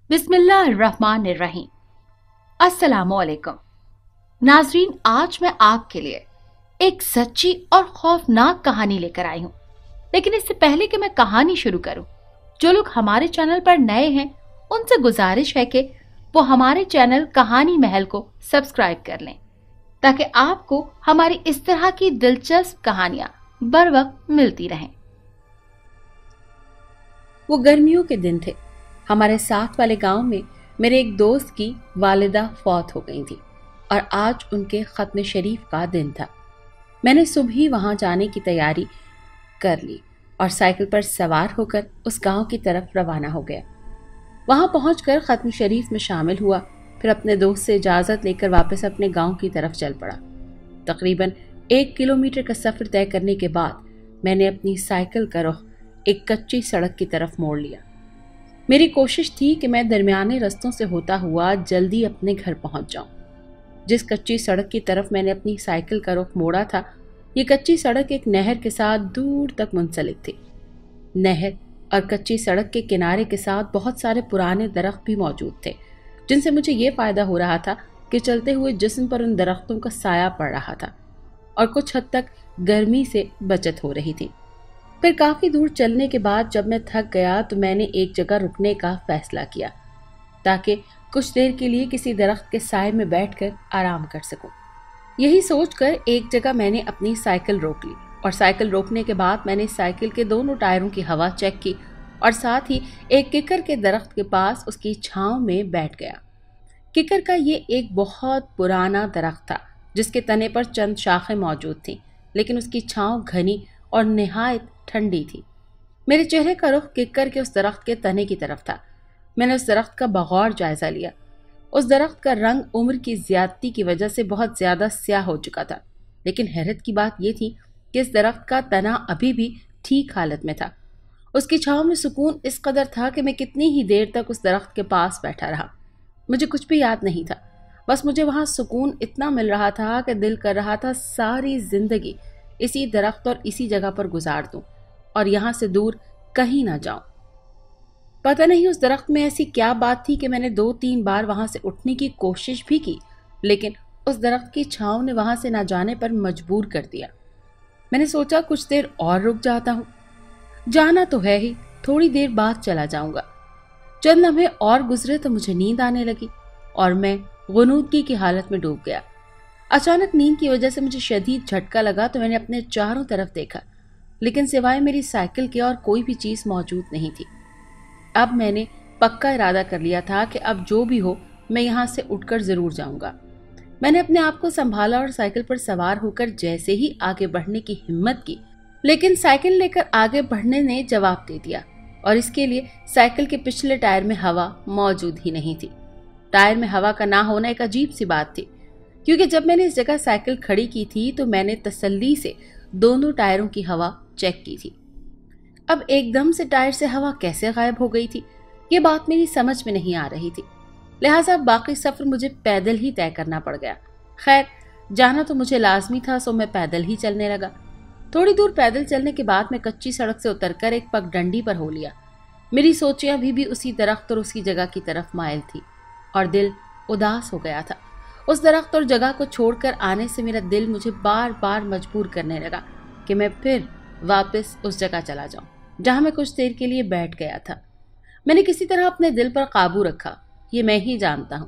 बिस्मिल्लाहिर्रहमानिर्रहीम। अस्सलामुअलैकुम नाजरीन, आज मैं आपके लिए एक सच्ची और खौफनाक कहानी लेकर आई हूँ। लेकिन इससे पहले कि मैं कहानी शुरू करूँ, जो लोग हमारे चैनल पर नए हैं उनसे गुजारिश है कि वो हमारे चैनल कहानी महल को सब्सक्राइब कर लें, ताकि आपको हमारी इस तरह की दिलचस्प कहानियां बर वक्त मिलती रहें। वो गर्मियों के दिन थे। हमारे साथ वाले गांव में मेरे एक दोस्त की वालिदा फौत हो गई थी और आज उनके खत्म शरीफ का दिन था। मैंने सुबह ही वहां जाने की तैयारी कर ली और साइकिल पर सवार होकर उस गांव की तरफ रवाना हो गया। वहां पहुंचकर खत्म शरीफ में शामिल हुआ, फिर अपने दोस्त से इजाज़त लेकर वापस अपने गांव की तरफ चल पड़ा। तकरीबन 1 किलोमीटर का सफ़र तय करने के बाद मैंने अपनी साइकिल का रुख एक कच्ची सड़क की तरफ मोड़ लिया। मेरी कोशिश थी कि मैं दरमियाने रस्तों से होता हुआ जल्दी अपने घर पहुंच जाऊं। जिस कच्ची सड़क की तरफ मैंने अपनी साइकिल का रुख मोड़ा था, ये कच्ची सड़क एक नहर के साथ दूर तक मुंसलिक थी। नहर और कच्ची सड़क के किनारे के साथ बहुत सारे पुराने दरख्त भी मौजूद थे, जिनसे मुझे ये फ़ायदा हो रहा था कि चलते हुए जिस्म पर उन दरख्तों का साया पड़ रहा था और कुछ हद तक गर्मी से बचत हो रही थी। फिर काफ़ी दूर चलने के बाद जब मैं थक गया तो मैंने एक जगह रुकने का फैसला किया, ताकि कुछ देर के लिए किसी दरख्त के साए में बैठकर आराम कर सकूं। यही सोचकर एक जगह मैंने अपनी साइकिल रोक ली और साइकिल रोकने के बाद मैंने साइकिल के दोनों टायरों की हवा चेक की और साथ ही एक किकर के दरख्त के पास उसकी छांव में बैठ गया। किकर का ये एक बहुत पुराना दरख्त था, जिसके तने पर चंद शाखें मौजूद थीं, लेकिन उसकी छांव घनी और निहायत ठंडी थी। मेरे चेहरे का रुख किकर के उस दरख्त के तने की तरफ था। मैंने उस दरख्त का बगौर जायजा लिया। उस दरख्त का रंग उम्र की ज्यादती की वजह से बहुत ज्यादा स्याह हो चुका था, लेकिन हैरत की बात यह थी कि इस दरख्त का तना अभी भी ठीक हालत में था। उसकी छांव में सुकून इस कदर था कि मैं कितनी ही देर तक उस दरख्त के पास बैठा रहा। मुझे कुछ भी याद नहीं था, बस मुझे वहां सुकून इतना मिल रहा था कि दिल कर रहा था सारी जिंदगी इसी दरख्त और इसी जगह पर गुजार दूं और यहां से दूर कहीं ना जाऊं। पता नहीं उस दरख्त में ऐसी क्या बात थी कि मैंने 2-3 बार वहां से उठने की कोशिश भी की, लेकिन उस दरख्त की छांव ने वहां से ना जाने पर मजबूर कर दिया। मैंने सोचा कुछ देर और रुक जाता हूं, जाना तो है ही, थोड़ी देर बाद चला जाऊंगा। चंद लम्हे और गुजरे तो मुझे नींद आने लगी और मैं गुनूदगी की हालत में डूब गया। अचानक नींद की वजह से मुझे शदीद झटका लगा तो मैंने अपने चारों तरफ देखा, लेकिन सिवाय मेरी साइकिल के और कोई भी चीज़ मौजूद नहीं थी। अब मैंने पक्का इरादा कर लिया था कि अब जो भी हो मैं यहाँ से उठकर ज़रूर जाऊँगा। मैंने अपने आप को संभाला और साइकिल पर सवार होकर जैसे ही आगे बढ़ने की हिम्मत की, लेकिन साइकिल लेकर आगे बढ़ने ने जवाब दे दिया और इसके लिए साइकिल के पिछले टायर में हवा मौजूद ही नहीं थी। टायर में हवा का ना होना एक अजीब सी बात थी, क्योंकि जब मैंने इस जगह साइकिल खड़ी की थी तो मैंने तसल्ली से दोनों टायरों की हवा चेक की थी। अब एकदम से टायर से हवा कैसे गायब हो गई थी, ये बात मेरी समझ में नहीं आ रही थी। लिहाजा बाकी सफ़र मुझे पैदल ही तय करना पड़ गया। खैर, जाना तो मुझे लाजमी था, सो मैं पैदल ही चलने लगा। थोड़ी दूर पैदल चलने के बाद मैं कच्ची सड़क से उतरकर एक पगडंडी पर हो लिया। मेरी सोचें अभी भी उसी दरख्त और उसी जगह की तरफ मायल थी और दिल उदास हो गया था। उस दरख्त और जगह को छोड़कर आने से मेरा दिल मुझे बार बार मजबूर करने लगा कि मैं फिर वापस उस जगह चला जाऊं जहां मैं कुछ देर के लिए बैठ गया था। मैंने किसी तरह अपने दिल पर काबू रखा, ये मैं ही जानता हूं।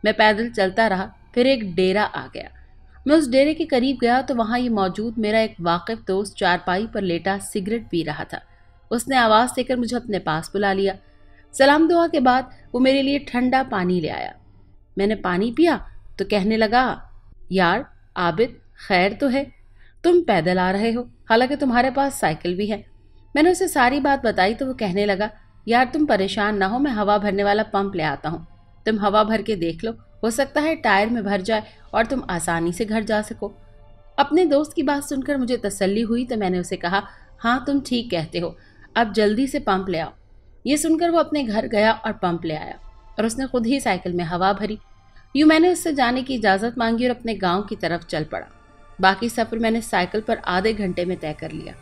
मैं पैदल चलता रहा, फिर एक डेरा आ गया। मैं उस डेरे के करीब गया तो वहां ये मौजूद मेरा एक वाकिफ दोस्त चारपाई पर लेटा सिगरेट पी रहा था। उसने आवाज़ देकर मुझे अपने पास बुला लिया। सलाम दुआ के बाद वो मेरे लिए ठंडा पानी ले आया। मैंने पानी पिया तो कहने लगा, यार आबिद, खैर तो है, तुम पैदल आ रहे हो, हालांकि तुम्हारे पास साइकिल भी है। मैंने उसे सारी बात बताई तो वो कहने लगा, यार तुम परेशान ना हो, मैं हवा भरने वाला पंप ले आता हूँ, तुम हवा भर के देख लो, हो सकता है टायर में भर जाए और तुम आसानी से घर जा सको। अपने दोस्त की बात सुनकर मुझे तसल्ली हुई तो मैंने उसे कहा, हाँ तुम ठीक कहते हो, अब जल्दी से पंप ले आओ। ये सुनकर वो अपने घर गया और पंप ले आया और उसने खुद ही साइकिल में हवा भरी। यूँ मैंने उससे जाने की इजाज़त मांगी और अपने गांव की तरफ चल पड़ा। बाकी सफ़र मैंने साइकिल पर आधे घंटे में तय कर लिया,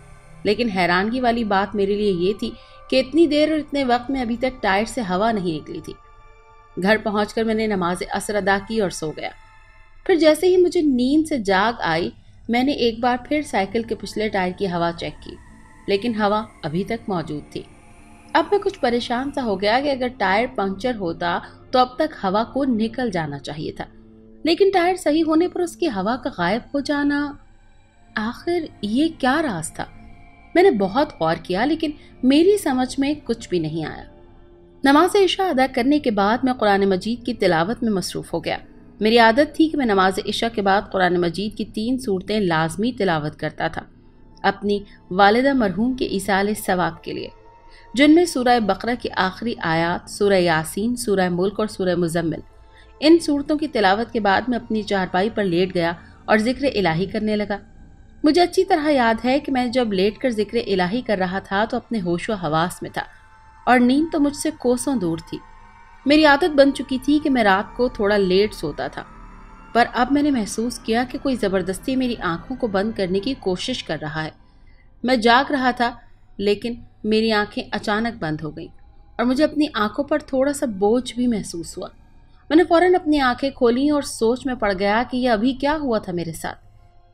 लेकिन हैरानगी वाली बात मेरे लिए ये थी कि इतनी देर और इतने वक्त में अभी तक टायर से हवा नहीं निकली थी। گھر پہنچ کر میں نے نماز عصر ادا کی اور سو گیا۔ پھر جیسے ہی مجھے نیند سے جاگ آئی، میں نے ایک بار پھر سائیکل کے پچھلے ٹائر کی ہوا چیک کی، لیکن ہوا ابھی تک موجود تھی۔ اب میں کچھ پریشان سا ہو گیا کہ اگر ٹائر پنکچر ہوتا تو اب تک ہوا کو نکل جانا چاہیے تھا، لیکن ٹائر صحیح ہونے پر اس کی ہوا کا غائب ہو جانا، آخر یہ کیا راز تھا؟ میں نے بہت غور کیا لیکن میری سمجھ میں کچھ بھی نہیں آیا۔ نماز عشاء ادا کرنے کے بعد میں قرآن مجید کی تلاوت میں مصروف ہو گیا۔ میری عادت تھی کہ میں نماز عشاء کے بعد قرآن مجید کی 3 سورتیں لازمی تلاوت کرتا تھا، اپنی والدہ مرحوم کے ایصال ثواب کے لیے، جن میں سورہ بقرہ کی آخری آیات، سورہ یاسین، سورہ ملک اور سورہ مزمل۔ ان سورتوں کی تلاوت کے بعد میں اپنی چارپائی پر لیٹ گیا اور ذکر الہی کرنے لگا۔ مجھے اچھی طرح یاد ہے کہ میں جب لیٹ کر ذکر الہی کر رہا تھا تو اپنے ہوش و حواس میں تھا، اور نیند تو مجھ سے کوسوں دور تھی۔ میری عادت بن چکی تھی کہ میں رات کو تھوڑا لیٹ سوتا تھا، پر اب میں نے محسوس کیا کہ کوئی زبردستی میری آنکھوں کو بند کرنے کی کوشش کر رہا ہے۔ میں جاگ رہا تھا لیکن میری آنکھیں اچانک بند ہو گئیں اور مجھے اپنی آنکھوں پر تھوڑا سا بوجھ بھی محسوس ہوا۔ میں نے فوراً اپنی آنکھیں کھولیں اور سوچ میں پڑ گیا کہ یہ ابھی کیا ہوا تھا میرے ساتھ۔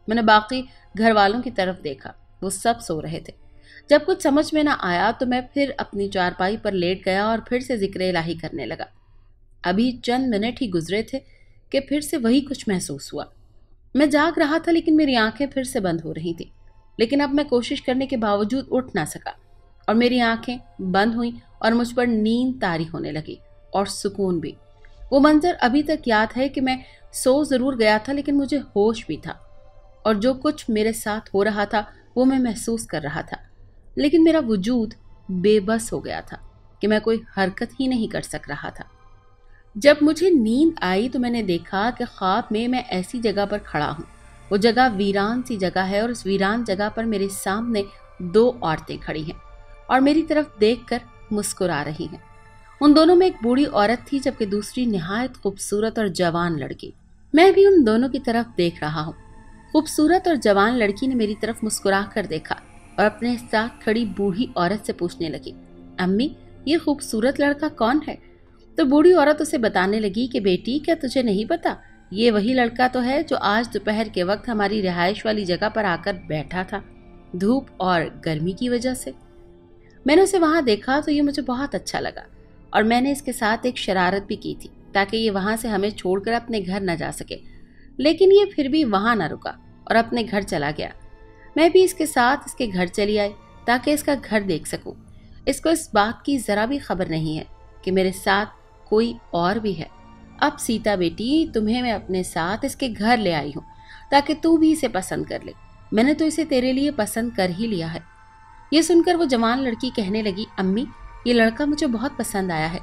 میں نے باقی گھر والوں کی طرف دیکھا، وہ سب سو رہے تھے۔ جب کچھ سمجھ میں نہ آیا تو میں پھر اپنی چارپائی پر لیٹ گیا اور پھر سے ذکر الہی کرنے لگا۔ ابھی چند منٹ ہی گزرے تھے کہ پھر سے وہی کچھ محسوس ہوا۔ میں جاگ رہا تھا لیکن میری آنکھیں پھر سے بند ہو رہی تھیں، لیکن اب میں کوشش کرنے کے باوجود اٹھ نہ سکا اور میری آنکھیں بند ہوئیں اور مجھ پر نیند طاری ہونے لگی اور سکون بھی۔ وہ منظر ابھی تک یاد ہے کہ میں سو ضرور گیا تھا لیکن مجھے ہوش بھی تھا، اور جو کچھ میرے ساتھ ہو رہا تھا وہ میں محسوس کر رہا تھا، لیکن میرا وجود بے بس ہو گیا تھا کہ میں کوئی حرکت ہی نہیں کر سک رہا تھا۔ جب مجھے نیند آئی تو میں نے دیکھا کہ خواب میں ایسی جگہ پر کھڑا ہوں۔ وہ جگہ ویران سی جگہ ہے اور اس ویران جگہ پر میرے سامنے 2 عورتیں کھڑی ہیں اور میری طرف دیکھ کر مسکرا رہی ہیں۔ ان دونوں میں ایک بوڑھی عورت تھی جبکہ دوسری نہایت خوبصورت اور جوان لڑکی۔ میں بھی ان دونوں کی طرف دیکھ رہا ہوں۔ خوبصورت اور جوان لڑکی نے میری طرف مسکرا کر دیکھا اور اپنے ساتھ کھڑی بوڑھی عورت سے پوچھنے لگی، امی یہ خوبصورت لڑکا کون ہے؟ تو بوڑھی عورت اسے بتانے لگی کہ بیٹی کیا تجھے نہیں پتا، یہ وہی لڑکا تو ہے جو آج دوپہر کے وقت ہماری رہائش والی جگہ پر آ کر بیٹھا تھا، دھوپ اور گرمی کی وجہ سے۔ میں نے اسے وہاں دیکھا تو یہ مجھے بہت اچھا لگا اور میں نے اس کے ساتھ ایک شرارت بھی کی تھی تاکہ یہ وہاں سے ہمیں چھوڑ کر اپنے گھر نہ جا سکے، لیکن یہ پھر بھی وہاں نہ رکا اور اپنے گھر چلا گیا۔ میں بھی اس کے ساتھ اس کے گھر چلی آئی تاکہ اس کا گھر دیکھ سکوں۔ اس کو اس بات کی ذرا بھی خبر نہیں ہے کہ میرے ساتھ کوئی اور بھی ہے۔ اب سیتا بیٹی تمہیں میں اپنے ساتھ اس کے گھر لے آئی ہوں تاکہ تو بھی اسے پسند کر لے، میں نے تو اسے تیرے لیے پسند کر ہی لیا ہے۔ یہ سن کر وہ جوان لڑکی کہنے لگی، امی یہ لڑکا مجھے بہت پسند آیا ہے،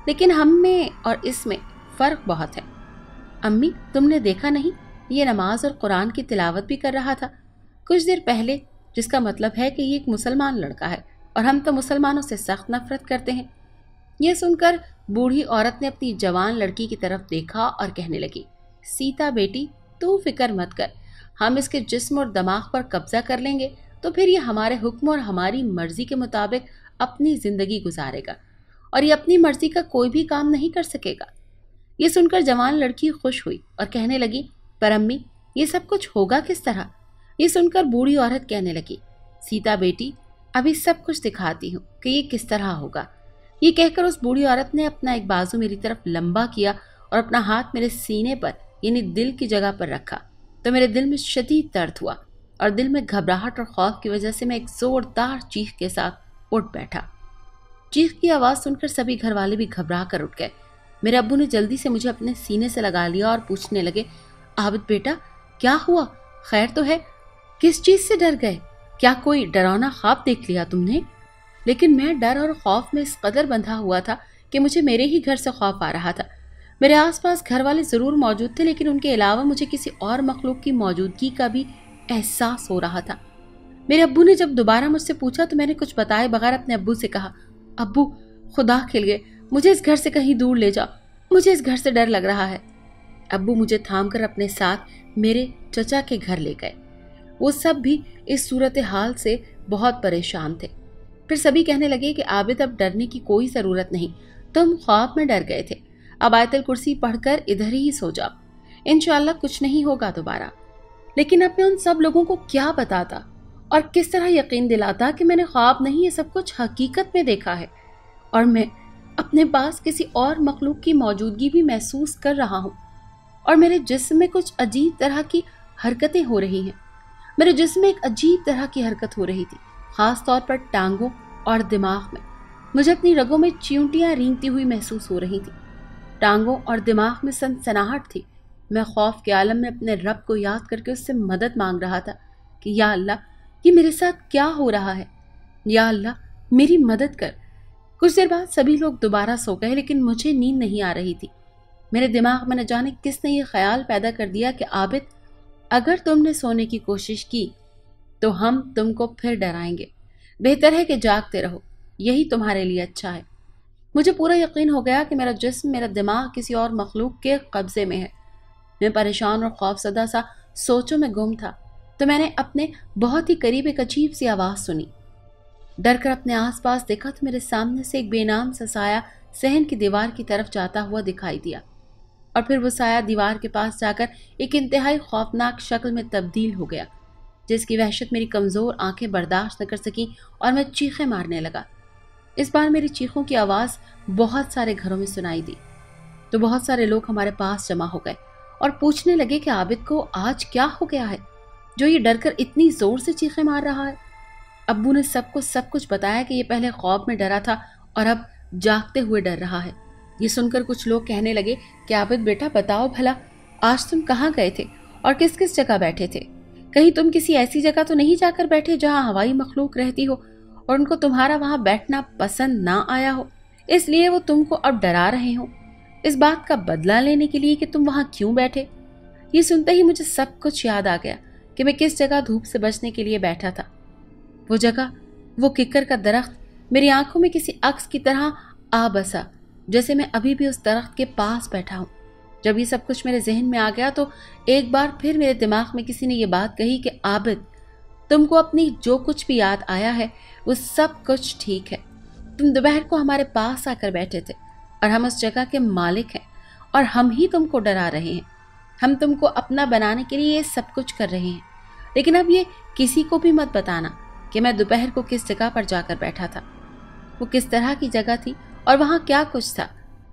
لیکن ہم میں اور اس میں فرق بہت ہے۔ امی تم نے دیکھا نہیں، یہ نماز اور قرآن کی تلاوت بھی کر رہا تھا کچھ دیر پہلے، جس کا مطلب ہے کہ یہ ایک مسلمان لڑکا ہے اور ہم تو مسلمانوں سے سخت نفرت کرتے ہیں۔ یہ سن کر بوڑھی عورت نے اپنی جوان لڑکی کی طرف دیکھا اور کہنے لگی، سیتا بیٹی تو فکر مت کر، ہم اس کے جسم اور دماغ پر قبضہ کر لیں گے تو پھر یہ ہمارے حکم اور ہماری مرضی کے مطابق اپنی زندگی گزارے گا اور یہ اپنی مرضی کا کوئی بھی کام نہیں کر سکے گا۔ یہ سن کر جوان لڑکی خوش ہوئی اور کہنے لگی، پر امی یہ سب کچھ ہوگا کس طرح؟ یہ سن کر بوڑھی عورت کہنے لگی، سیتا بیٹی ابھی سب کچھ دکھاتی ہوں کہ یہ کس طرح ہوگا۔ یہ کہہ کر اس بوڑھی عورت نے اپنا ایک بازو میری طرف لمبا کیا اور اپنا ہاتھ میرے سینے پر یعنی دل کی جگہ پر رکھا تو میرے دل میں شدید درد ہوا اور دل میں گھبراہٹ اور خوف کی وجہ سے میں ایک زوردار چیخ کے ساتھ اٹھ بیٹھا۔ چیخ کی آواز سن کر سبھی گھر والے بھی گھبرا کر اٹھ گئے۔ میرے ابو نے جلدی سے مجھے اپنے سینے سے لگا لیا اور پوچھنے لگے، عابد بیٹا کیا ہوا؟ خیر تو ہے؟ کس چیز سے ڈر گئے؟ کیا کوئی ڈراؤنا خواب دیکھ لیا تم نے؟ لیکن میں ڈر اور خوف میں اس قدر بندھا ہوا تھا کہ مجھے میرے ہی گھر سے خوف آ رہا تھا۔ میرے آس پاس گھر والے ضرور موجود تھے لیکن ان کے علاوہ مجھے کسی اور مخلوق کی موجودگی کا بھی احساس ہو رہا تھا۔ میرے ابو نے جب دوبارہ مجھ سے پوچھا تو میں نے کچھ بتائے بغیر اپنے ابو سے کہا، ابو خدا کے لیے مجھے اس گھر سے کہیں دور لے جاؤ، مجھے اس گھر سے ڈر لگ رہا ہے۔ ابو مجھے تھام کر اپنے ساتھ میرے چچا کے گھر لے گئے۔ وہ سب بھی اس صورتحال سے بہت پریشان تھے۔ پھر سبھی کہنے لگے کہ عابد اب ڈرنے کی کوئی ضرورت نہیں، تم خواب میں ڈر گئے تھے، अब आयतल कुर्सी पढ़कर इधर ही सो जाओ, इंशाअल्लाह कुछ नहीं होगा दोबारा। लेकिन अब मैं उन सब लोगों को क्या बताता और किस तरह यकीन दिलाता कि मैंने ख्वाब नहीं, ये सब कुछ हकीकत में देखा है और मैं अपने पास किसी और मखलूक की मौजूदगी भी महसूस कर रहा हूँ और मेरे जिस्म में कुछ अजीब तरह की हरकतें हो रही हैं। मेरे जिस्म में एक अजीब तरह की हरकत हो रही थी, खास तौर पर टांगों और दिमाग में। मुझे अपनी रगों में चींटियां रेंगती हुई महसूस हो रही थी। टांगों और दिमाग में सनसनाहट थी। मैं खौफ के आलम में अपने रब को याद करके उससे मदद मांग रहा था कि या अल्लाह, ये मेरे साथ क्या हो रहा है, या अल्लाह मेरी मदद कर। कुछ देर बाद सभी लोग दोबारा सो गए, लेकिन मुझे नींद नहीं आ रही थी। मेरे दिमाग में न जाने किसने ये ख्याल पैदा कर दिया कि आबिद, अगर तुमने सोने की कोशिश की तो हम तुमको फिर डराएंगे। बेहतर है कि जागते रहो, यही तुम्हारे लिए अच्छा है। मुझे पूरा यकीन हो गया कि मेरा जिस्म, मेरा दिमाग किसी और मखलूक के कब्जे में है। मैं परेशान और खौफजदा सा सोचों में गुम था तो मैंने अपने बहुत ही करीब एक अजीब सी आवाज़ सुनी। डर कर अपने आसपास देखा तो मेरे सामने से एक बेनाम सा साया सहन की दीवार की तरफ जाता हुआ दिखाई दिया और फिर वो साया दीवार के पास जाकर एक इंतहाई खौफनाक शक्ल में तब्दील हो गया, जिसकी वहशत मेरी कमज़ोर आंखें बर्दाश्त न कर सकीं और मैं चीखें मारने लगा। इस बार मेरी चीखों की आवाज़ बहुत सारे घरों में सुनाई दी तो बहुत सारे लोग हमारे पास जमा हो गए और पूछने लगे कि आबिद को आज क्या हो गया है जो ये डर कर इतनी ज़ोर से चीखें मार रहा है। अब्बू ने सबको सब कुछ बताया कि ये पहले खौफ में डरा था और अब जागते हुए डर रहा है। ये सुनकर कुछ लोग कहने लगे कि आबिद बेटा, बताओ भला आज तुम कहाँ गए थे और किस किस जगह बैठे थे? कहीं तुम किसी ऐसी जगह तो नहीं जाकर बैठे जहाँ हवाई मखलूक रहती हो और उनको तुम्हारा वहाँ बैठना पसंद ना आया हो, इसलिए वो तुमको अब डरा रहे हो, इस बात का बदला लेने के लिए कि तुम वहाँ क्यों बैठे? ये सुनते ही मुझे सब कुछ याद आ गया कि मैं किस जगह धूप से बचने के लिए बैठा था। वो जगह, वो किक्कर का दरख्त मेरी आंखों में किसी अक्स की तरह आ बसा, जैसे मैं अभी भी उस दरख्त के पास बैठा हूँ। जब ये सब कुछ मेरे जहन में आ गया तो एक बार फिर मेरे दिमाग में किसी ने ये बात कही कि आबिद, तुमको अपनी जो कुछ भी याद आया है वो सब कुछ ठीक है। तुम दोपहर को हमारे पास आकर बैठे थे और हम उस जगह के मालिक हैं और हम ही तुमको डरा रहे हैं। हम तुमको अपना बनाने के लिए ये सब कुछ कर रहे हैं, लेकिन अब ये किसी को भी मत बताना कि मैं दोपहर को किस जगह पर जाकर बैठा था, वो किस तरह की जगह थी और वहाँ क्या कुछ था,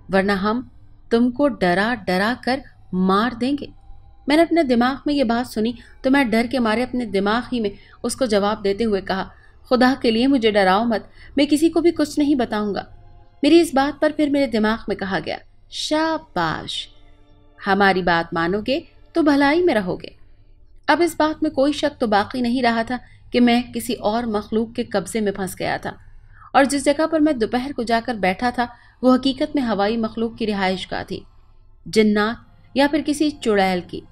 वरना हम तुमको डरा डरा कर मार देंगे। मैंने अपने दिमाग में ये बात सुनी तो मैं डर के मारे अपने दिमाग ही में उसको जवाब देते हुए कहा, खुदा के लिए मुझे डराओ मत, मैं किसी को भी कुछ नहीं बताऊंगा। मेरी इस बात पर फिर मेरे दिमाग में कहा गया, शाबाश, हमारी बात मानोगे तो भलाई में रहोगे। अब इस बात में कोई शक तो बाकी नहीं रहा था कि मैं किसी और मखलूक के कब्जे में फंस गया था और जिस जगह पर मैं दोपहर को जाकर बैठा था वो हकीकत में हवाई मखलूक की रिहाइश गाह थी, जिन्नात या फिर किसी चुड़ैल की।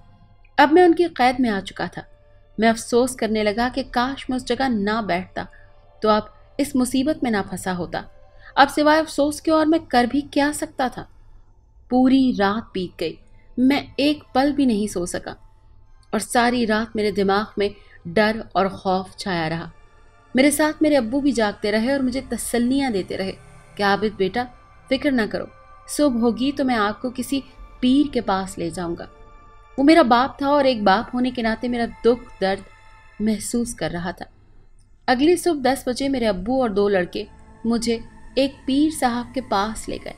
अब मैं उनकी कैद में आ चुका था। मैं अफसोस करने लगा कि काश मैं उस जगह ना बैठता तो अब इस मुसीबत में ना फंसा होता। अब सिवाय अफसोस के और मैं कर भी क्या सकता था। पूरी रात बीत गई, मैं एक पल भी नहीं सो सका और सारी रात मेरे दिमाग में डर और खौफ छाया रहा। मेरे साथ मेरे अब्बू भी जागते रहे और मुझे तसल्लियां देते रहे कि आबिद बेटा, फिक्र ना करो, सुबह होगी तो मैं आपको किसी पीर के पास ले जाऊंगा। वो मेरा बाप था और एक बाप होने के नाते मेरा दुख दर्द महसूस कर रहा था। अगली सुबह 10 बजे मेरे अब्बू और 2 लड़के मुझे एक पीर साहब के पास ले गए।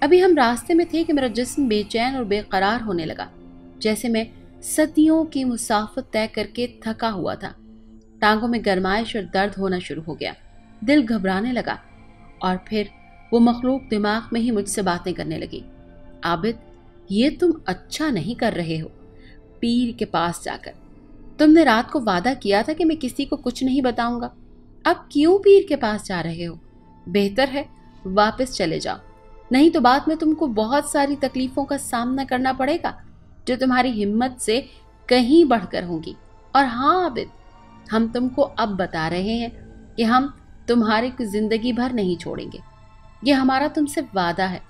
अभी हम रास्ते में थे कि मेरा जिस्म बेचैन और बेकरार होने लगा, जैसे मैं सदियों की मुसाफत तय करके थका हुआ था। टांगों में गरमाइश और दर्द होना शुरू हो गया, दिल घबराने लगा और फिर वो मखलूक दिमाग में ही मुझसे बातें करने लगी। आबिद, ये तुम अच्छा नहीं कर रहे हो। पीर के पास जाकर तुमने रात को वादा किया था कि मैं किसी को कुछ नहीं बताऊंगा, अब क्यों पीर के पास जा रहे हो? बेहतर है वापस चले जाओ, नहीं तो बाद में तुमको बहुत सारी तकलीफों का सामना करना पड़ेगा जो तुम्हारी हिम्मत से कहीं बढ़कर होंगी। और हाँ आबिद, हम तुमको अब बता रहे हैं कि हम तुम्हारे को जिंदगी भर नहीं छोड़ेंगे। ये हमारा तुमसे वादा है।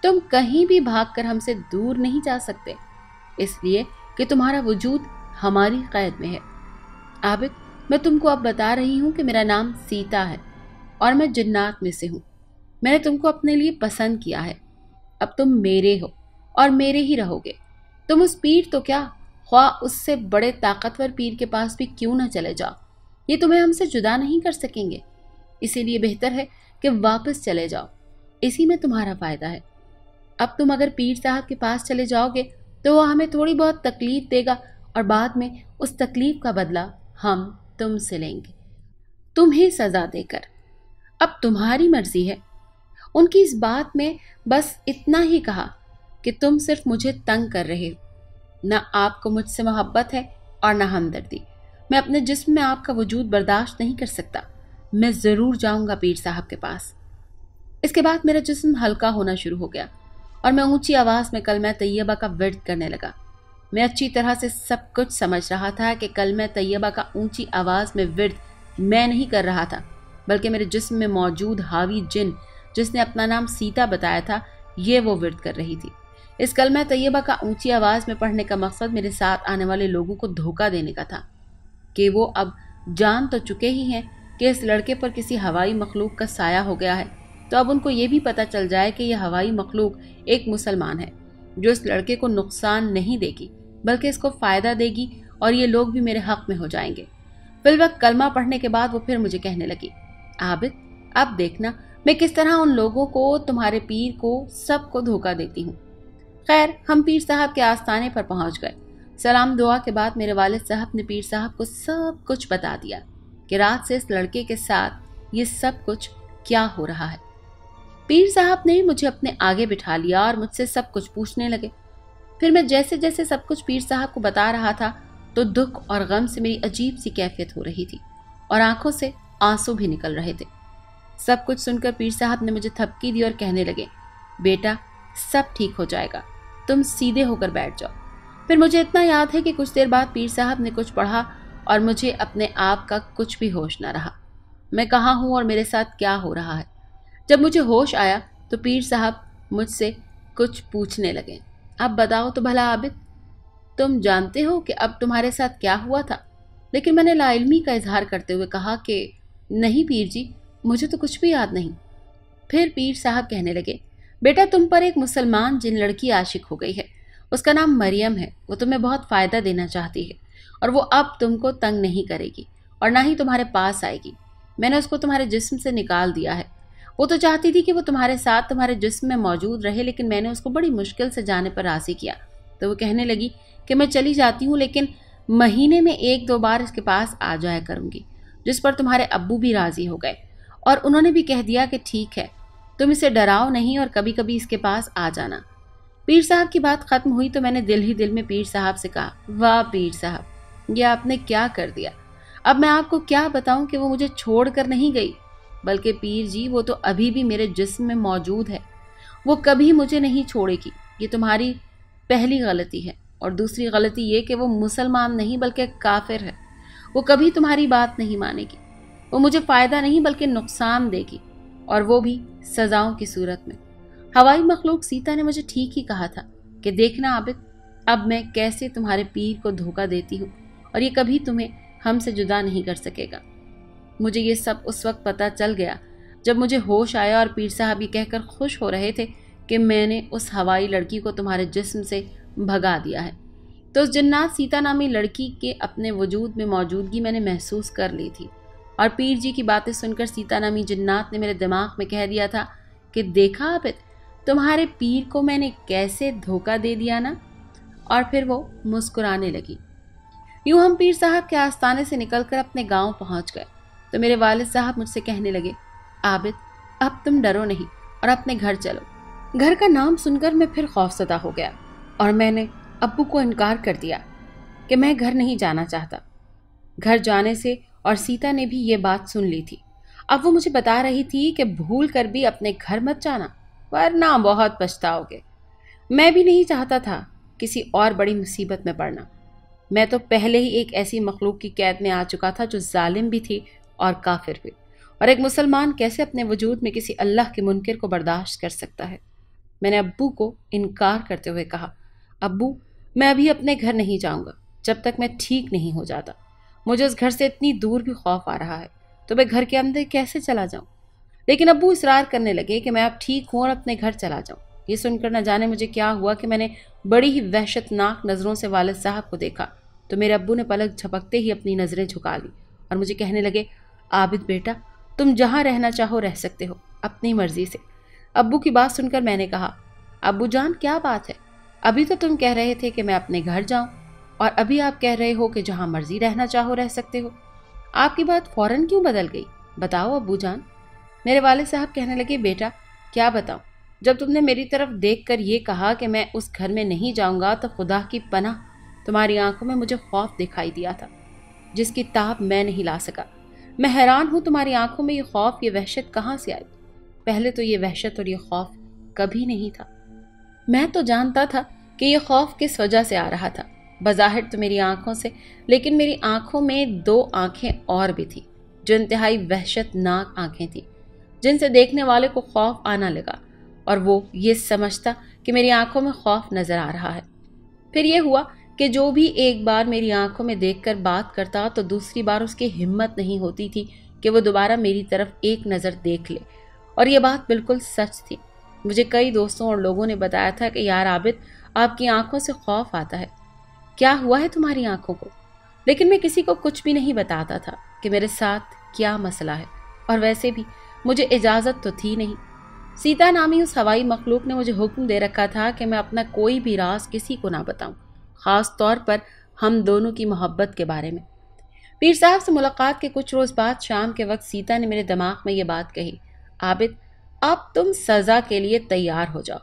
तुम कहीं भी भागकर हमसे दूर नहीं जा सकते, इसलिए कि तुम्हारा वजूद हमारी कैद में है। आबिद, मैं तुमको अब बता रही हूँ कि मेरा नाम सीता है और मैं जिन्नात में से हूँ। मैंने तुमको अपने लिए पसंद किया है। अब तुम मेरे हो और मेरे ही रहोगे। तुम उस पीर तो क्या, ख्वाह उससे बड़े ताकतवर पीर के पास भी क्यों न चले जाओ, ये तुम्हें हमसे जुदा नहीं कर सकेंगे। इसीलिए बेहतर है कि वापस चले जाओ, इसी में तुम्हारा फायदा है। अब तुम अगर पीर साहब के पास चले जाओगे तो वो हमें थोड़ी बहुत तकलीफ देगा और बाद में उस तकलीफ का बदला हम तुमसे लेंगे, तुम्हें सजा देकर। अब तुम्हारी मर्जी है। उनकी इस बात में बस इतना ही कहा कि तुम सिर्फ मुझे तंग कर रहे हो, न आपको मुझसे मोहब्बत है और न हमदर्दी। मैं अपने जिस्म में आपका वजूद बर्दाश्त नहीं कर सकता। मैं ज़रूर जाऊंगा पीर साहब के पास। इसके बाद मेरा जिस्म हल्का होना शुरू हो गया और मैं ऊंची आवाज़ में कलमा तैयबा का विर्द करने लगा। मैं अच्छी तरह से सब कुछ समझ रहा था कि कलमा तैयबा का ऊंची आवाज़ में विर्द मैं नहीं कर रहा था, बल्कि मेरे जिस्म में मौजूद हावी जिन, जिसने अपना नाम सीता बताया था, ये वो विर्द कर रही थी। इस कलमा तैयबा का ऊंची आवाज़ में पढ़ने का मकसद मेरे साथ आने वाले लोगों को धोखा देने का था कि वो अब जान तो चुके ही हैं कि इस लड़के पर किसी हवाई मखलूक का साया हो गया है, तो अब उनको ये भी पता चल जाए कि यह हवाई मखलूक एक मुसलमान है जो इस लड़के को नुकसान नहीं देगी बल्कि इसको फ़ायदा देगी और ये लोग भी मेरे हक़ में हो जाएंगे। फिलवक्त कलमा पढ़ने के बाद वो फिर मुझे कहने लगी, आबिद अब देखना मैं किस तरह उन लोगों को, तुम्हारे पीर को, सबको धोखा देती हूँ। खैर हम पीर साहब के आस्थाने पर पहुँच गए। सलाम दुआ के बाद मेरे वालिद साहब ने पीर साहब को सब कुछ बता दिया कि रात से इस लड़के के साथ ये सब कुछ क्या हो रहा है। पीर साहब ने मुझे अपने आगे बिठा लिया और मुझसे सब कुछ पूछने लगे। फिर मैं जैसे जैसे सब कुछ पीर साहब को बता रहा था तो दुख और गम से मेरी अजीब सी कैफियत हो रही थी और आंखों से आंसू भी निकल रहे थे। सब कुछ सुनकर पीर साहब ने मुझे थपकी दी और कहने लगे, बेटा सब ठीक हो जाएगा, तुम सीधे होकर बैठ जाओ। फिर मुझे इतना याद है कि कुछ देर बाद पीर साहब ने कुछ पढ़ा और मुझे अपने आप का कुछ भी होश न रहा। मैं कहाँ हूँ और मेरे साथ क्या हो रहा है। जब मुझे होश आया तो पीर साहब मुझसे कुछ पूछने लगे। अब बताओ तो भला आबिद, तुम जानते हो कि अब तुम्हारे साथ क्या हुआ था? लेकिन मैंने लाइल्मी का इजहार करते हुए कहा कि नहीं पीर जी, मुझे तो कुछ भी याद नहीं। फिर पीर साहब कहने लगे, बेटा तुम पर एक मुसलमान जिन लड़की आशिक हो गई है, उसका नाम मरियम है। वो तुम्हें बहुत फ़ायदा देना चाहती है और वो अब तुमको तंग नहीं करेगी और ना ही तुम्हारे पास आएगी। मैंने उसको तुम्हारे जिस्म से निकाल दिया है। वो तो चाहती थी कि वो तुम्हारे साथ तुम्हारे जिस्म में मौजूद रहे, लेकिन मैंने उसको बड़ी मुश्किल से जाने पर राज़ी किया। तो वो कहने लगी कि मैं चली जाती हूँ, लेकिन महीने में 1-2 बार इसके पास आ जाया करूँगी, जिस पर तुम्हारे अब्बू भी राज़ी हो गए और उन्होंने भी कह दिया कि ठीक है, तुम इसे डराओ नहीं और कभी कभी इसके पास आ जाना। पीर साहब की बात ख़त्म हुई तो मैंने दिल ही दिल में पीर साहब से कहा, वाह पीर साहब, ये आपने क्या कर दिया। अब मैं आपको क्या बताऊं कि वो मुझे छोड़ कर नहीं गई, बल्कि पीर जी वो तो अभी भी मेरे जिस्म में मौजूद है। वो कभी मुझे नहीं छोड़ेगी। ये तुम्हारी पहली गलती है और दूसरी गलती ये कि वो मुसलमान नहीं बल्कि काफिर है। वो कभी तुम्हारी बात नहीं मानेगी। वो मुझे फ़ायदा नहीं बल्कि नुकसान देगी, और वो भी सज़ाओं की सूरत में। हवाई मखलूक सीता ने मुझे ठीक ही कहा था कि देखना आबिद, अब मैं कैसे तुम्हारे पीर को धोखा देती हूँ और ये कभी तुम्हें हमसे जुदा नहीं कर सकेगा। मुझे ये सब उस वक्त पता चल गया जब मुझे होश आया और पीर साहब ये कहकर खुश हो रहे थे कि मैंने उस हवाई लड़की को तुम्हारे जिस्म से भगा दिया है। तो उस जन्नात सीता नामी लड़की के अपने वजूद में मौजूदगी मैंने महसूस कर ली थी, और पीर जी की बातें सुनकर सीता नामी जन्नात ने मेरे दिमाग में कह दिया था कि देखा आबिद, तुम्हारे पीर को मैंने कैसे धोखा दे दिया ना। और फिर वो मुस्कुराने लगी। यूं हम पीर साहब के आस्थाने से निकलकर अपने गांव पहुंच गए तो मेरे वालिद साहब मुझसे कहने लगे, आबिद अब तुम डरो नहीं और अपने घर चलो। घर का नाम सुनकर मैं फिर खौफजदा हो गया और मैंने अब्बू को इनकार कर दिया कि मैं घर नहीं जाना चाहता। घर जाने से, और सीता ने भी ये बात सुन ली थी। अब वो मुझे बता रही थी कि भूल कर भी अपने घर मत जाना वरना बहुत पछताओगे। मैं भी नहीं चाहता था किसी और बड़ी मुसीबत में पड़ना। मैं तो पहले ही एक ऐसी मखलूक की कैद में आ चुका था जो जालिम भी थी और काफिर भी, और एक मुसलमान कैसे अपने वजूद में किसी अल्लाह के मुनकिर को बर्दाश्त कर सकता है। मैंने अब्बू को इनकार करते हुए कहा, अब्बू मैं अभी अपने घर नहीं जाऊंगा जब तक मैं ठीक नहीं हो जाता। मुझे उस घर से इतनी दूर भी खौफ आ रहा है तो मैं घर के अंदर कैसे चला जाऊं। लेकिन अब्बू इसरार करने लगे कि मैं अब ठीक हूं और अपने घर चला जाऊं। یہ سن کر نہ جانے مجھے کیا ہوا کہ میں نے بڑی ہی وحشتناک نظروں سے والد صاحب کو دیکھا تو میرے ابو نے پلک جھپکتے ہی اپنی نظریں جھکا لی اور مجھے کہنے لگے، عابد بیٹا، تم جہاں رہنا چاہو رہ سکتے ہو اپنی مرضی سے۔ ابو کی بات سن کر میں نے کہا، ابو جان کیا بات ہے؟ ابھی تو تم کہہ رہے تھے کہ میں اپنے گھر جاؤں اور ابھی آپ کہہ رہے ہو کہ جہاں مرضی رہنا چاہو رہ سکتے ہو۔ آپ کی بات فوراً کیوں بدل گئی؟ بتاؤ ابو جان۔ میرے والد صاحب کہنے لگے، بیٹا کیا بتاؤں، جب تم نے میری طرف دیکھ کر یہ کہا کہ میں اس گھر میں نہیں جاؤں گا تو خدا کی پناہ تمہاری آنکھوں میں مجھے خوف دکھائی دیا تھا جس کی تاب میں نہیں لا سکا۔ میں حیران ہوں تمہاری آنکھوں میں یہ خوف، یہ وحشت کہاں سے آئی؟ پہلے تو یہ وحشت اور یہ خوف کبھی نہیں تھا۔ میں تو جانتا تھا کہ یہ خوف کس وجہ سے آ رہا تھا، بظاہر تو میری آنکھوں سے، لیکن میری آنکھوں میں 2 آنکھیں اور بھی تھیں جو انتہائی وحشت ناک آنکھیں تھیں، جن سے دیکھنے والے کو خوف آنا لگا اور وہ یہ سمجھتا کہ میری آنکھوں میں خوف نظر آ رہا ہے۔ پھر یہ ہوا کہ جو بھی ایک بار میری آنکھوں میں دیکھ کر بات کرتا تو دوسری بار اس کی ہمت نہیں ہوتی تھی کہ وہ دوبارہ میری طرف ایک نظر دیکھ لے، اور یہ بات بالکل سچ تھی۔ مجھے کئی دوستوں اور لوگوں نے بتایا تھا کہ یار عابد، آپ کی آنکھوں سے خوف آتا ہے، کیا ہوا ہے تمہاری آنکھوں کو؟ لیکن میں کسی کو کچھ بھی نہیں بتاتا تھا کہ میرے ساتھ کیا مسئلہ ہے، اور ویسے بھی مجھے اجازت تو تھی نہیں۔ سیتا نامی اس ہوائی مخلوق نے مجھے حکم دے رکھا تھا کہ میں اپنا کوئی بھی راز کسی کو نہ بتاؤں، خاص طور پر ہم دونوں کی محبت کے بارے میں۔ پیر صاحب سے ملاقات کے کچھ روز بعد شام کے وقت سیتا نے میرے دماغ میں یہ بات کہی، عابد اب تم سزا کے لیے تیار ہو جاؤ۔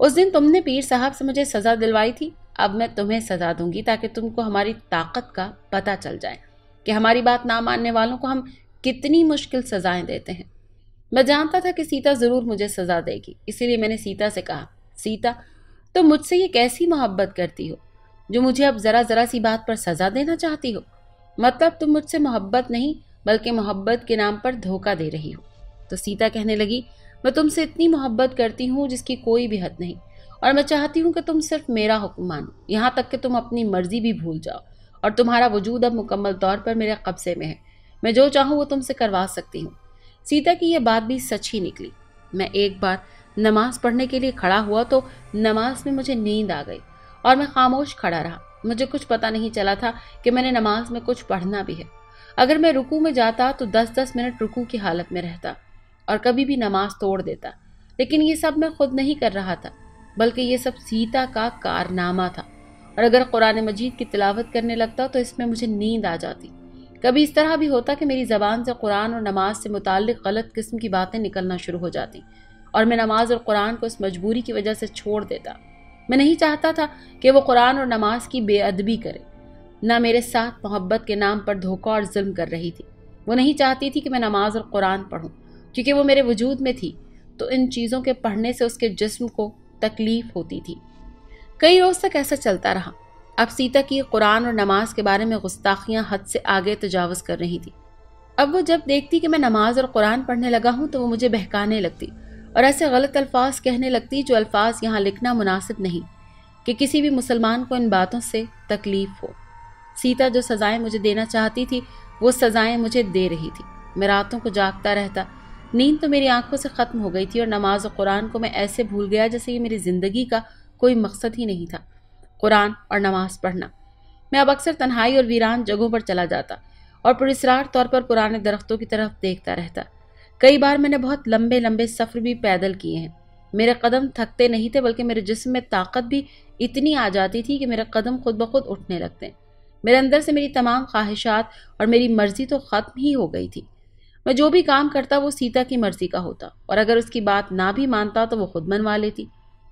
اس دن تم نے پیر صاحب سے مجھے سزا دلوائی تھی، اب میں تمہیں سزا دوں گی تاکہ تم کو ہماری طاقت کا پتہ چل جائے کہ ہماری بات نہ ماننے والوں کو ہم کتنی مشکل سزائیں دیتے ہیں۔ میں جانتا تھا کہ سیتا ضرور مجھے سزا دے گی، اسی لیے میں نے سیتا سے کہا، سیتا تم مجھ سے یہ کیسی محبت کرتی ہو جو مجھے اب ذرا سی بات پر سزا دینا چاہتی ہو؟ مطلب تم مجھ سے محبت نہیں بلکہ محبت کے نام پر دھوکہ دے رہی ہو۔ تو سیتا کہنے لگی، میں تم سے اتنی محبت کرتی ہوں جس کی کوئی بھی حد نہیں، اور میں چاہتی ہوں کہ تم صرف میرا حکم مانو، یہاں تک کہ تم اپنی مرضی بھی بھول جاؤ، اور تمہارا وجود اب مکمل طور پر میرے قبضے میں ہے، میں جو چاہوں وہ تم سے کروا سکتی ہوں۔ سیتا کی یہ بات بھی سچ ہی نکلی۔ میں ایک بار نماز پڑھنے کے لیے کھڑا ہوا تو نماز میں مجھے نیند آ گئی اور میں خاموش کھڑا رہا۔ مجھے کچھ پتہ نہیں چلا تھا کہ میں نے نماز میں کچھ پڑھنا بھی ہے۔ اگر میں رکوع میں جاتا تو 10 منٹ رکوع کی حالت میں رہتا اور کبھی بھی نماز توڑ دیتا، لیکن یہ سب میں خود نہیں کر رہا تھا بلکہ یہ سب سیتا کا کارنامہ تھا، اور اگر قرآن مجید کی تلاوت کرنے لگتا تو اس میں مجھے نیند آ جاتی۔ کبھی اس طرح بھی ہوتا کہ میری زبان سے قرآن اور نماز سے متعلق غلط قسم کی باتیں نکلنا شروع ہو جاتی اور میں نماز اور قرآن کو اس مجبوری کی وجہ سے چھوڑ دیتا۔ میں نہیں چاہتا تھا کہ وہ قرآن اور نماز کی بے ادبی کرے، نہ میرے ساتھ محبت کے نام پر دھوکہ اور ظلم کر رہی تھی۔ وہ نہیں چاہتی تھی کہ میں نماز اور قرآن پڑھوں، کیونکہ وہ میرے وجود میں تھی تو ان چیزوں کے پڑھنے سے اس کے جسم کو تکلیف ہوتی تھی۔ کئی روز تک ایسا چلتا رہا۔ اب سیتا کی قرآن اور نماز کے بارے میں گستاخیاں حد سے آگے تجاوز کر رہی تھی۔ اب وہ جب دیکھتی کہ میں نماز اور قرآن پڑھنے لگا ہوں تو وہ مجھے بہکانے لگتی اور ایسے غلط الفاظ کہنے لگتی جو الفاظ یہاں لکھنا مناسب نہیں کہ کسی بھی مسلمان کو ان باتوں سے تکلیف ہو۔ سیتا جو سزائیں مجھے دینا چاہتی تھی وہ سزائیں مجھے دے رہی تھی۔ میں راتوں کو جاگتا رہتا، نیند تو میری آنکھوں سے ختم ہو گئی تھی اور نماز و قرآن کو میں ایسے بھول گیا جیسے یہ میری زندگی کا کوئی مقصد ہی نہیں تھا، قرآن اور نماز پڑھنا۔ میں اب اکثر تنہائی اور ویران جگہوں پر چلا جاتا اور پراسرار طور پر پرانے درختوں کی طرف دیکھتا رہتا۔ کئی بار میں نے بہت لمبے سفر بھی پیدل کیے ہیں۔ میرے قدم تھکتے نہیں تھے بلکہ میرے جسم میں طاقت بھی اتنی آ جاتی تھی کہ میرے قدم خود بخود اٹھنے لگتے۔ میرے اندر سے میری تمام خواہشات اور میری مرضی تو ختم ہی ہو گئی تھی۔ میں جو بھی کام کرتا وہ سیتا کی مرضی کا ہوتا، اور اگر اس کی بات نہ بھی مانتا تو وہ خود منوا لیتی۔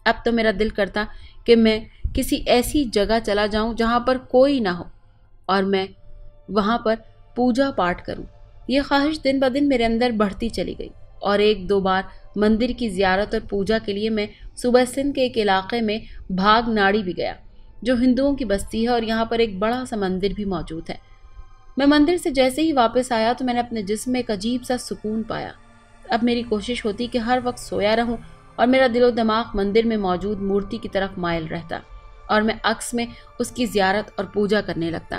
اب تو میرا دل کرتا کہ میں کسی ایسی جگہ چلا جاؤں جہاں پر کوئی نہ ہو اور میں وہاں پر پوجا پاٹ کروں۔ یہ خواہش دن بدن میرے اندر بڑھتی چلی گئی، اور 1-2 بار مندر کی زیارت اور پوجا کے لیے میں صوبہ سندھ کے ایک علاقے میں بھاگ ناڑی بھی گیا جو ہندوؤں کی بستی ہے، اور یہاں پر ایک بڑا سا مندر بھی موجود ہے۔ میں مندر سے جیسے ہی واپس آیا تو میں نے اپنے جسم میں ایک عجیب سا سکون پایا۔ اب میری کوشش ہوتی کہ ہر وقت سویا رہوں اور میرا دل و دماغ مندر میں موجود مورتی کی طرف مائل رہتا اور میں عکس میں اس کی زیارت اور پوجا کرنے لگتا۔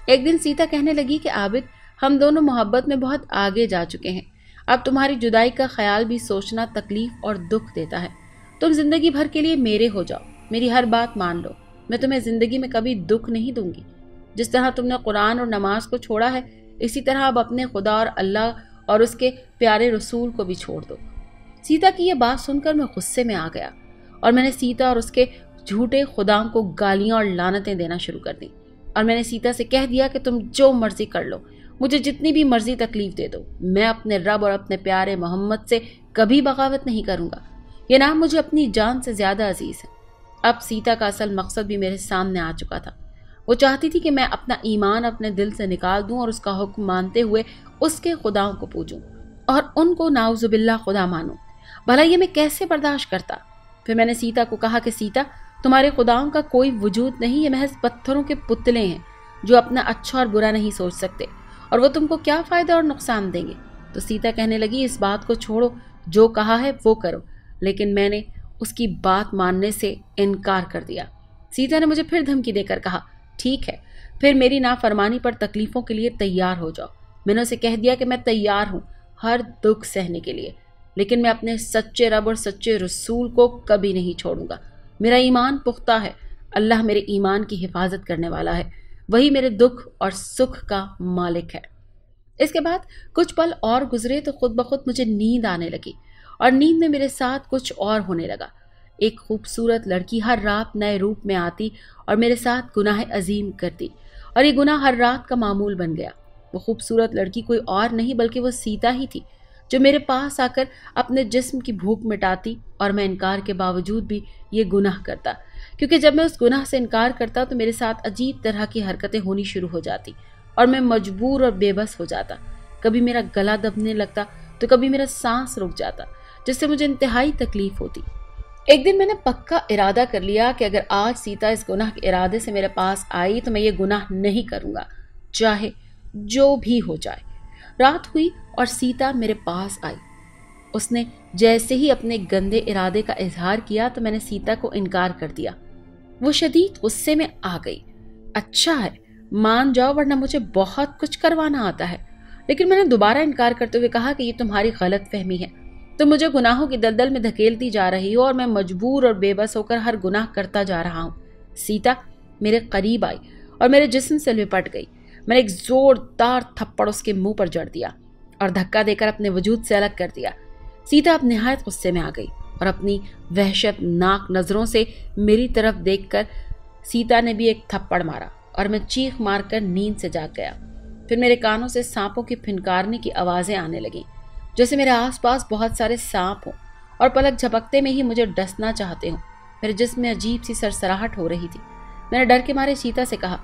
ایک دن سیتا کہنے لگی کہ عابد، ہم دونوں محبت میں بہت آگے جا چکے ہیں، اب تمہاری جدائی کا خیال بھی سوچنا تکلیف اور دکھ دیتا ہے۔ तुम जिंदगी भर के लिए मेरे हो जाओ, मेरी हर बात मान लो, मैं तुम्हें जिंदगी में कभी दुख नहीं दूंगी। जिस तरह तुमने कुरान और नमाज को छोड़ा है, इसी तरह अब अपने खुदा और अल्लाह और उसके प्यारे रसूल को भी छोड़ दो। सीता की यह बात सुनकर मैं गुस्से में आ गया और मैंने सीता और उसके झूठे खुदाओं को गालियां और लानतें देना शुरू कर दी। और मैंने सीता से कह दिया कि तुम जो मर्जी कर लो, मुझे जितनी भी मर्जी तकलीफ दे दो, मैं अपने रब और अपने प्यारे मोहम्मद से कभी बगावत नहीं करूंगा। ये नाम मुझे अपनी जान से ज्यादा अजीज है। अब सीता का असल मकसद भी मेरे सामने आ चुका था। वो चाहती थी कि मैं अपना ईमान अपने दिल से निकाल दूं और उसका हुक्म मानते हुए उसके खुदाओं को पूजूं और उनको नाउजुबिल्लाह खुदा मानूं। भला ये मैं कैसे बर्दाश्त करता। फिर मैंने सीता को कहा कि सीता, तुम्हारे खुदाओं का कोई वजूद नहीं, ये महज पत्थरों के पुतले हैं जो अपना अच्छा और बुरा नहीं सोच सकते, और वो तुमको क्या फायदा और नुकसान देंगे। तो सीता कहने लगी, इस बात को छोड़ो, जो कहा है वो करो। लेकिन मैंने उसकी बात मानने से इनकार कर दिया। सीता ने मुझे फिर धमकी देकर कहा, ठीक है, फिर मेरी नाफरमानी पर तकलीफों के लिए तैयार हो जाओ। मैंने उसे कह दिया कि मैं तैयार हूं हर दुख सहने के लिए, लेकिन मैं अपने सच्चे रब और सच्चे रसूल को कभी नहीं छोड़ूंगा। मेरा ईमान पुख्ता है, अल्लाह मेरे ईमान की हिफाजत करने वाला है, वही मेरे दुख और सुख का मालिक है। इसके बाद कुछ पल और गुजरे तो खुद ब खुद मुझे नींद आने लगी और नींद में मेरे साथ कुछ और होने लगा। एक खूबसूरत लड़की हर रात नए रूप में आती और मेरे साथ गुनाह अजीम करती, और ये गुनाह हर रात का मामूल बन गया। वो खूबसूरत लड़की कोई और नहीं बल्कि वो सीता ही थी, जो मेरे पास आकर अपने जिस्म की भूख मिटाती और मैं इनकार के बावजूद भी ये गुनाह करता, क्योंकि जब मैं उस गुनाह से इनकार करता तो मेरे साथ अजीब तरह की हरकतें होनी शुरू हो जाती और मैं मजबूर और बेबस हो जाता। कभी मेरा गला दबने लगता तो कभी मेरा सांस रुक जाता, जिससे मुझे इंतहाई तकलीफ होती। एक दिन मैंने पक्का इरादा कर लिया कि अगर आज सीता इस गुनाह के इरादे से मेरे पास आई तो मैं ये गुनाह नहीं करूंगा, चाहे जो भी हो जाए। रात हुई और सीता मेरे पास आई। उसने जैसे ही अपने गंदे इरादे का इजहार किया तो मैंने सीता को इनकार कर दिया। वो शदीद गुस्से में आ गई। अच्छा है, मान जाओ, वरना मुझे बहुत कुछ करवाना आता है। लेकिन मैंने दोबारा इनकार करते हुए कहा कि ये तुम्हारी गलत फहमी है, तुम मुझे गुनाहों की दलदल में धकेलती जा रही हो और मैं मजबूर और बेबस होकर हर गुनाह करता जा रहा हूँ। सीता मेरे करीब आई और मेरे जिस्म से लिपट गई। मैंने एक जोरदार थप्पड़ उसके मुंह पर जड़ दिया और धक्का देकर अपने वजूद से अलग कर दिया। सीता अब निहायत गुस्से में आ गई और अपनी वहशतनाक नजरों से मेरी तरफ देखकर सीता ने भी एक थप्पड़ मारा और मैं चीख मारकर नींद से जाग गया। फिर मेरे कानों से सांपों की फिनकारने की आवाजें आने लगीं, जैसे मेरे आसपास बहुत सारे सांप हों और पलक झपकते में ही मुझे डसना चाहते हों। मेरे जिस्म में अजीब सी सरसराहट हो रही थी। मैंने डर के मारे सीता से कहा,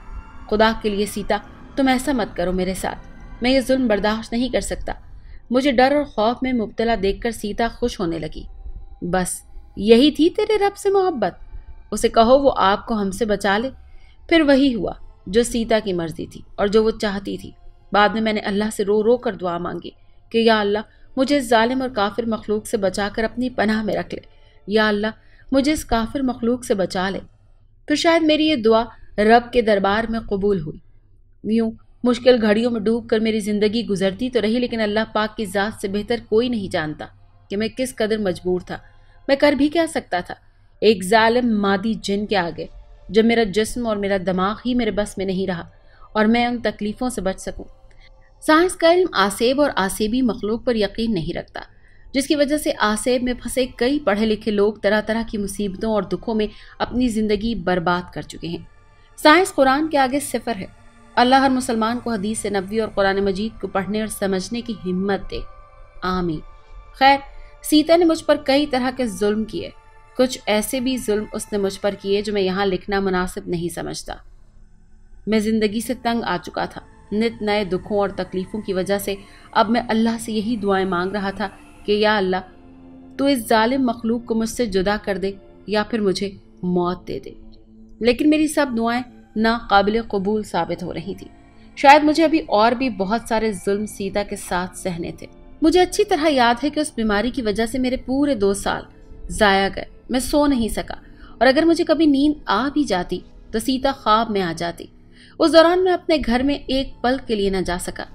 खुदा के लिए सीता, तुम ऐसा मत करो मेरे साथ, मैं ये जुल्म बर्दाश्त नहीं कर सकता। मुझे डर और खौफ में मुब्तला देखकर सीता खुश होने लगी। बस यही थी तेरे रब से मोहब्बत, उसे कहो वो आपको हमसे बचा ले। फिर वही हुआ जो सीता की मर्जी थी और जो वो चाहती थी। बाद में मैंने अल्लाह से रो रो कर दुआ मांगी कि या अल्लाह, मुझे इस जालिम और काफिर मखलूक से बचाकर अपनी पनाह में रख ले। या अल्लाह, मुझे इस काफिर मखलूक से बचा ले। तो शायद मेरी ये दुआ रब के दरबार में कबूल हुई। यूं मुश्किल घड़ियों में डूब कर मेरी जिंदगी गुजरती तो रही, लेकिन अल्लाह पाक की जात से बेहतर कोई नहीं जानता कि मैं किस कदर मजबूर था। मैं कर भी क्या सकता था एक जालिम मादी जिन के आगे, जब मेरा जिस्म और मेरा दिमाग ही मेरे बस में नहीं रहा और मैं उन तकलीफों से बच सकूं। साइंस का इल्म आसेब और आसेबी मखलूक पर यकीन नहीं रखता, जिसकी वजह से आसेब में फंसे कई पढ़े लिखे लोग तरह तरह की मुसीबतों और दुखों में अपनी जिंदगी बर्बाद कर चुके हैं। साइंस कुरान के आगे सिफर है। अल्लाह हर मुसलमान को हदीस नबवी और कुरान मजीद को पढ़ने और समझने की हिम्मत दे, आमीन। खैर, सीता ने मुझ पर कई तरह के जुल्म किए। कुछ ऐसे भी जुल्म उसने मुझ पर किए जो मैं यहाँ लिखना मुनासिब नहीं समझता। मैं जिंदगी से तंग आ चुका था। नित नए दुखों और तकलीफों की वजह से अब मैं अल्लाह से यही दुआएं मांग रहा था कि या अल्लाह, तू इस जालिम मखलूक को मुझसे जुदा कर दे या फिर मुझे मौत दे दे। लेकिन मेरी सब दुआएं नाकाबिल कबूल साबित हो रही थी। शायद मुझे अभी और भी बहुत सारे जुल्म सीता के साथ सहने थे। मुझे अच्छी तरह याद है कि उस बीमारी की वजह से मेरे पूरे 2 साल जाया गए। मैं सो नहीं सका और अगर मुझे कभी नींद आ भी जाती तो सीता ख्वाब में आ जाती। उस दौरान मैं अपने घर में एक पल के लिए न जा सका।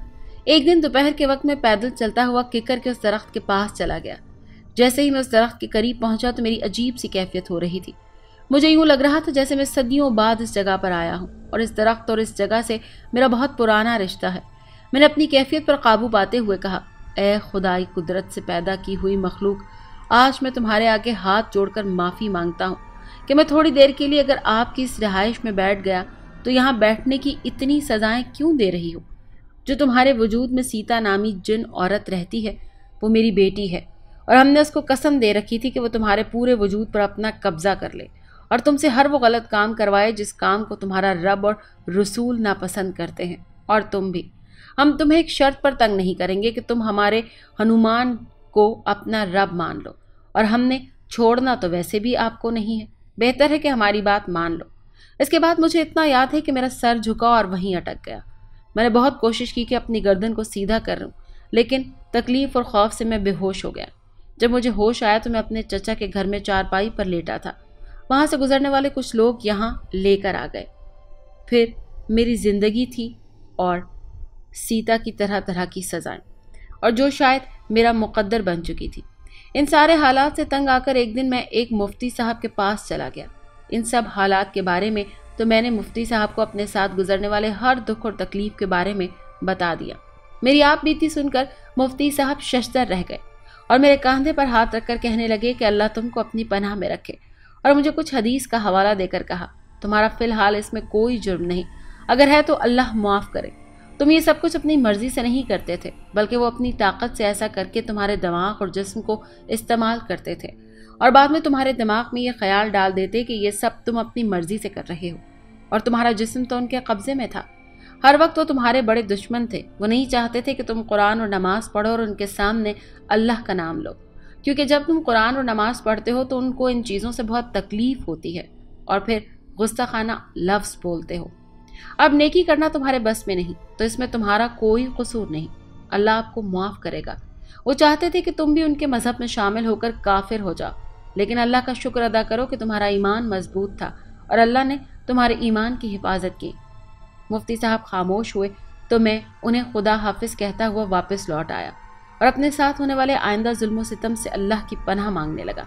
एक दिन दोपहर के वक्त में पैदल चलता हुआ किकर के उस दरख्त के पास चला गया। जैसे ही मैं उस दरख्त के करीब पहुंचा तो मेरी अजीब सी कैफियत हो रही थी। मुझे यूं लग रहा था जैसे मैं सदियों बाद इस जगह पर आया हूं और इस दरख्त और इस जगह से मेरा बहुत पुराना रिश्ता है। मैंने अपनी कैफियत पर काबू पाते हुए कहा, ए खुदाई कुदरत से पैदा की हुई मखलूक, आज मैं तुम्हारे आगे हाथ जोड़कर माफ़ी मांगता हूँ कि मैं थोड़ी देर के लिए अगर आपकी इस रिहाइश में बैठ गया तो यहाँ बैठने की इतनी सजाएं क्यों दे रही हो। जो तुम्हारे वजूद में सीता नामी जिन औरत रहती है वो मेरी बेटी है और हमने उसको कसम दे रखी थी कि वो तुम्हारे पूरे वजूद पर अपना कब्जा कर ले और तुमसे हर वो गलत काम करवाए जिस काम को तुम्हारा रब और रसूल नापसंद करते हैं। और तुम भी, हम तुम्हें एक शर्त पर तंग नहीं करेंगे कि तुम हमारे हनुमान को अपना रब मान लो, और हमने छोड़ना तो वैसे भी आपको नहीं है, बेहतर है कि हमारी बात मान लो। इसके बाद मुझे इतना याद है कि मेरा सर झुका और वहीं अटक गया। मैंने बहुत कोशिश की कि अपनी गर्दन को सीधा कर लूं, लेकिन तकलीफ और खौफ से मैं बेहोश हो गया। जब मुझे होश आया तो मैं अपने चचा के घर में चारपाई पर लेटा था। वहां से गुजरने वाले कुछ लोग यहाँ लेकर आ गए। फिर मेरी जिंदगी थी और सीता की तरह तरह की सजाएं, और जो शायद मेरा मुकद्दर बन चुकी थी। इन सारे हालात से तंग आकर एक दिन मैं एक मुफ्ती साहब के पास चला गया। इन सब हालात के बारे में तो मैंने मुफ्ती साहब को अपने साथ गुजरने वाले हर दुख और तकलीफ के बारे में बता दिया। मेरी आप बीती सुनकर मुफ्ती साहब शशदर रह गए और मेरे कंधे पर हाथ रखकर कहने लगे कि अल्लाह तुमको अपनी पनाह में रखे, और मुझे कुछ हदीस का हवाला देकर कहा, तुम्हारा फिलहाल इसमें कोई जुर्म नहीं, अगर है तो अल्लाह माफ़ करे। तुम ये सब कुछ अपनी मर्जी से नहीं करते थे, बल्कि वो अपनी ताकत से ऐसा करके तुम्हारे दिमाग और जिस्म को इस्तेमाल करते थे, और बाद में तुम्हारे दिमाग में ये ख्याल डाल देते कि ये सब तुम अपनी मर्जी से कर रहे हो, और तुम्हारा जिस्म तो उनके कब्जे में था। हर वक्त वो तुम्हारे बड़े दुश्मन थे। वो नहीं चाहते थे कि तुम कुरान और नमाज पढ़ो और उनके सामने अल्लाह का नाम लो, क्योंकि जब तुम कुरान और नमाज पढ़ते हो तो उनको इन चीज़ों से बहुत तकलीफ होती है और फिर गुस्ताखाना लफ्ज़ बोलते हो। अब नेकी करना तुम्हारे बस में नहीं, तो इसमें तुम्हारा कोई कसूर नहीं, अल्लाह आपको माफ़ करेगा। वो चाहते थे कि तुम भी उनके मज़हब में शामिल होकर काफिर हो जाओ, लेकिन अल्लाह का शुक्र अदा करो कि तुम्हारा ईमान मजबूत था और अल्लाह ने तुम्हारे ईमान की हिफाजत की। मुफ्ती साहब खामोश हुए तो मैं उन्हें खुदा हाफिज कहता हुआ वापस लौट आया और अपने साथ होने वाले आइंदा जुल्म सितम से अल्लाह की पनाह मांगने लगा।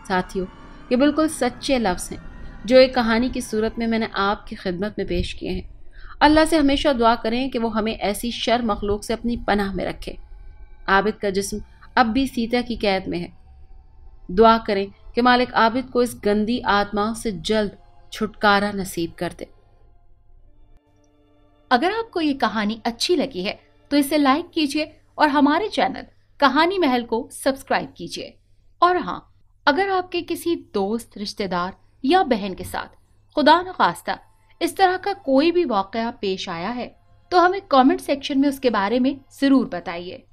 साथियों, ये बिल्कुल सच्चे लफ्ज़ हैं जो एक कहानी की सूरत में मैंने आपकी खिदमत में पेश किए हैं। अल्लाह से हमेशा दुआ करें कि वो हमें ऐसी शर मखलूक से अपनी पनाह में रखे। आबिद का जिस्म अब भी सीता की कैद में है। दुआ करें कि मालिक आबिद को इस गंदी आत्माओं से जल्द छुटकारा नसीब कर दे। अगर आपको ये कहानी अच्छी लगी है तो इसे लाइक कीजिए और हमारे चैनल कहानी महल को सब्सक्राइब कीजिए। और हाँ, अगर आपके किसी दोस्त, रिश्तेदार या बहन के साथ खुदा न खास्ता इस तरह का कोई भी वाकया पेश आया है तो हमें कमेंट सेक्शन में उसके बारे में जरूर बताइए।